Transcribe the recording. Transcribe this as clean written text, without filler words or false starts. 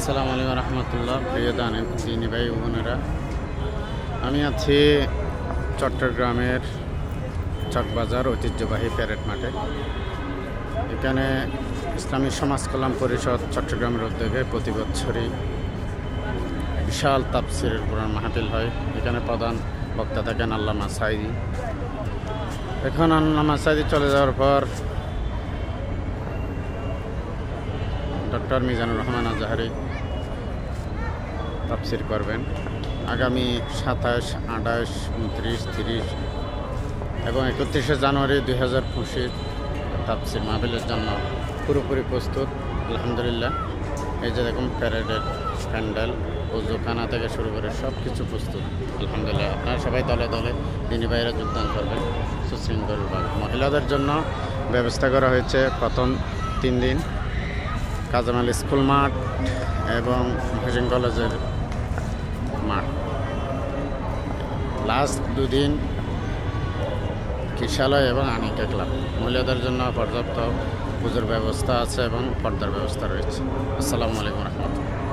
আসসালামু আলাইকুম রহমতুল্লাহ। প্রিয় দিনী ভাই বোনেরা, আমি আছি চট্টগ্রামের চকবাজার ঐতিহ্যবাহী প্যারেড মাঠে। এখানে ইসলামী সমাজ কল্যাণ পরিষদ চট্টগ্রামের উদ্যোগে প্রতি বছরই বিশাল তাফসিরের কোরআন মাহফিল হয়। এখানে প্রধান বক্তা থাকেন আল্লামা সাঈদী। এখন আল্লামা সাঈদী চলে যাওয়ার পর ডক্টর মিজানুর রহমান আজহারি তাফসির করবেন। আগামী 27, 28, 29, 30 এবং 31শে জানুয়ারি 2025 তাফসির মাহফিলের জন্য পুরোপুরি প্রস্তুত আলহামদুলিল্লাহ। এই যে দেখুন প্যারেডের প্যান্ডেল, ওজুখানা থেকে শুরু করে সব কিছু প্রস্তুত আলহামদুলিল্লাহ। আপনারা সবাই দলে দলে দিনী ভাইয়েরা যোগদান করবেন সুশৃঙ্খলভাবে। মহিলাদের জন্য ব্যবস্থা করা হয়েছে প্রথম 3 দিন কাজামাল স্কুল মাঠ এবং মহসিন কলেজের মাঠ, লাস্ট 2 দিন কিশালয় এবং আনিকা ক্লাব। মহিলাদের জন্য পর্যাপ্ত পুজোর ব্যবস্থা আছে এবং পর্দার ব্যবস্থা রয়েছে। আসসালামু আলাইকুম রহমতুল্লাহ।